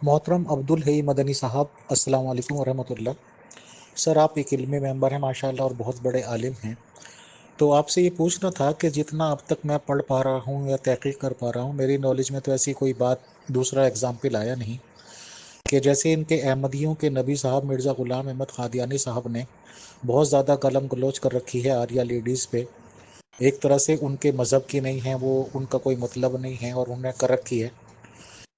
मोहतरम अब्दुल हई मदनी साहब, अस्सलाम वालेकुम वरहमतुल्लाह। सर, आप एक इल्मी मेंबर हैं माशाल्लाह और बहुत बड़े आलिम हैं। तो आपसे ये पूछना था कि जितना अब तक मैं पढ़ पा रहा हूँ या तहकीक कर पा रहा हूँ, मेरी नॉलेज में तो ऐसी कोई बात दूसरा एग्जाम्पल आया नहीं कि जैसे इनके अहमदियों के नबी साहब मिर्ज़ा ग़ुलाम अहमद क़ादियानी साहब ने बहुत ज़्यादा कलम गलोच कर रखी है आर्या लेडीज़ पे। एक तरह से उनके मज़हब की नहीं है वो, उनका कोई मतलब नहीं है और उन्हें कर रखी है।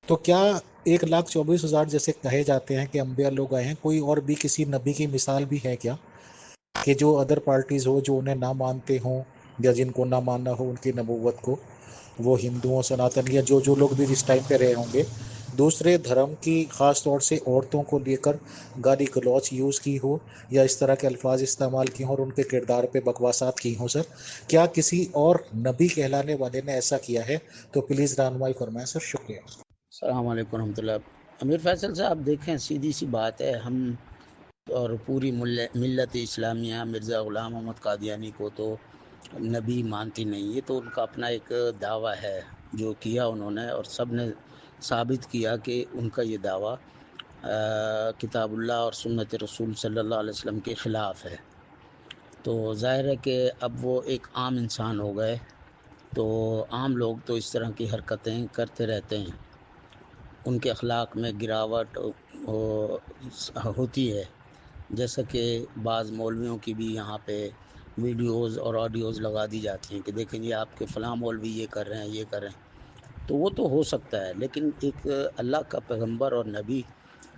तो क्या 1,24,000 जैसे कहे जाते हैं कि अम्बिया लोग आए हैं, कोई और भी किसी नबी की मिसाल भी है क्या कि जो अदर पार्टीज़ हो, जो उन्हें ना मानते हों या जिनको ना मानना हो उनकी नबूवत को, वो हिंदुओं सनातन या जो जो लोग भी इस टाइम पे रहे होंगे, दूसरे धर्म की ख़ास तौर से औरतों को लेकर गाली गलौच यूज़ की हो या इस तरह के अल्फाज इस्तेमाल किए हों और उनके किरदार पे बकवासात की हों? सर, क्या किसी और नबी कहलाने वाले ने ऐसा किया है? तो प्लीज़ रहनुमाई फरमाएं सर। शुक्रिया। अस्सलाम वालेकुम रहमतुल्लाह। अमीर फैसल साहब, देखें, सीधी सी बात है, हम और पूरी मिल्लत इस्लामिया मिर्ज़ा ग़ुलाम अहमद क़ादियानी को तो नबी मानती नहीं। ये तो उनका अपना एक दावा है जो किया उन्होंने, और सब ने साबित किया कि उनका ये दावा किताबुल्लाह और सुन्नत रसूल सल्लल्लाहु अलैहि वसल्लम के ख़िलाफ़ है। तो ज़ाहिर है कि अब वो एक आम इंसान हो गए, तो आम लोग तो इस तरह की हरकतें करते रहते हैं, उनके अखलाक में गिरावट होती है। जैसा कि बाज़ मौलवियों की भी यहाँ पे वीडियोज़ और ऑडियोज़ लगा दी जाती हैं कि देखें जी, आपके फ़लाँ मौलवी ये कर रहे हैं, ये कर रहे हैं। तो वो तो हो सकता है, लेकिन एक अल्लाह का पैगंबर और नबी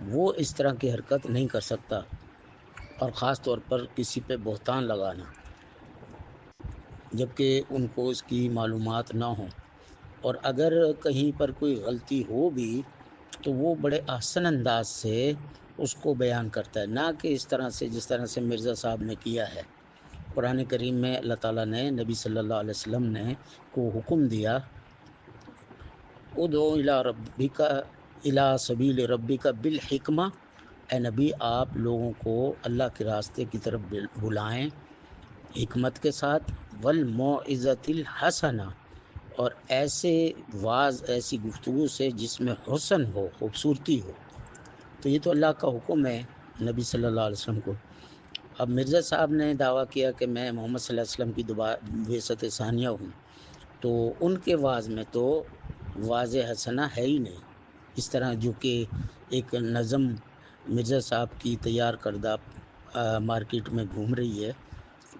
वो इस तरह की हरकत नहीं कर सकता, और ख़ास तौर पर किसी पे बहतान लगाना, जबकि उनको इसकी मालूमात ना हो। और अगर कहीं पर कोई गलती हो भी तो वो बड़े आसान अंदाज से उसको बयान करता है, ना कि इस तरह से जिस तरह से मिर्ज़ा साहब ने किया है। कुरान करीम में अल्लाह ताला ने नबी सल्लल्लाहु अलैहि वसल्लम ने को हुक्म दिया, उदो इला रब्बिका इला सबील रब्बिका बिल हिकमा, ए नबी, आप लोगों को अल्लाह के रास्ते की तरफ बुलाएं हिकमत के साथ, वल मौइज़तिल हसना, और ऐसे वाज ऐसी गुफ्तगू से जिसमें हुस्न हो, खूबसूरती हो। तो ये तो अल्लाह का हुक्म है नबी सल्लल्लाहु अलैहि वसल्लम को। अब मिर्ज़ा साहब ने दावा किया कि मैं मोहम्मद सल्लल्लाहु अलैहि वसल्लम की बेसत सानिया हूँ, तो उनके वाज में तो वाज हसना है ही नहीं। इस तरह जो कि एक नज़म मिर्ज़ा साहब की तैयार करदा मार्केट में घूम रही है,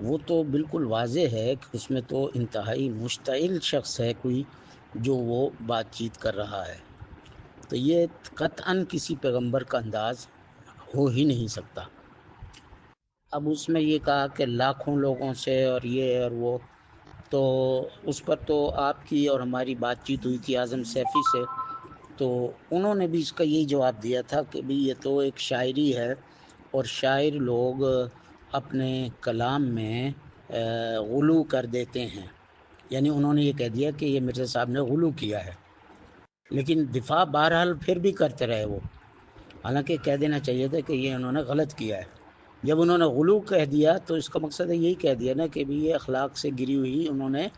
वो तो बिल्कुल वाज़े है कि उसमें तो इंतहाई मुश्तइल शख्स है कोई जो वो बातचीत कर रहा है। तो ये कतअन किसी पैगंबर का अंदाज़ हो ही नहीं सकता। अब उसमें ये कहा कि लाखों लोगों से और ये और वो, तो उस पर तो आपकी और हमारी बातचीत हुई थी आज़म सैफ़ी से, तो उन्होंने भी इसका यही जवाब दिया था कि भाई ये तो एक शायरी है, और शायर लोग अपने कलाम में गुलू कर देते हैं। यानी उन्होंने ये कह दिया कि ये मिर्ज़ा साहब ने गुलू किया है, लेकिन दिफा बहरहाल फिर भी करते रहे वो। हालांकि कह देना चाहिए था कि ये उन्होंने गलत किया है। जब उन्होंने गुलू कह दिया तो इसका मकसद है यही कह दिया ना कि भी ये अखलाक से गिरी हुई उन्होंने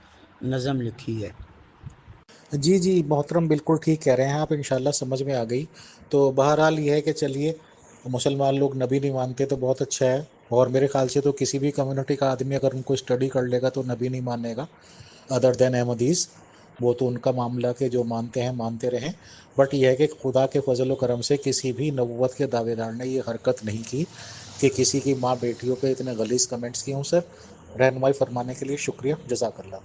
नज़म लिखी है। जी जी मोहतरम, बिल्कुल ठीक कह रहे हैं आप, इंशाल्लाह समझ में आ गई। तो बहरहाल ये है कि चलिए, मुसलमान लोग नबी नहीं मानते तो बहुत अच्छा है, और मेरे ख्याल से तो किसी भी कम्युनिटी का आदमी अगर उनको स्टडी कर लेगा तो नबी नहीं मानेगा अदर देन अहमदीज़। वो तो उनका मामला के जो मानते हैं मानते रहें। बट यह है कि खुदा के फजल व करम से किसी भी नबूवत के दावेदार ने ये हरकत नहीं की कि किसी की माँ बेटियों पे इतने गलीज़ कमेंट्स किए हों। सर, रहनुमाई फरमाने के लिए शुक्रिया, जज़ाकल्लाह।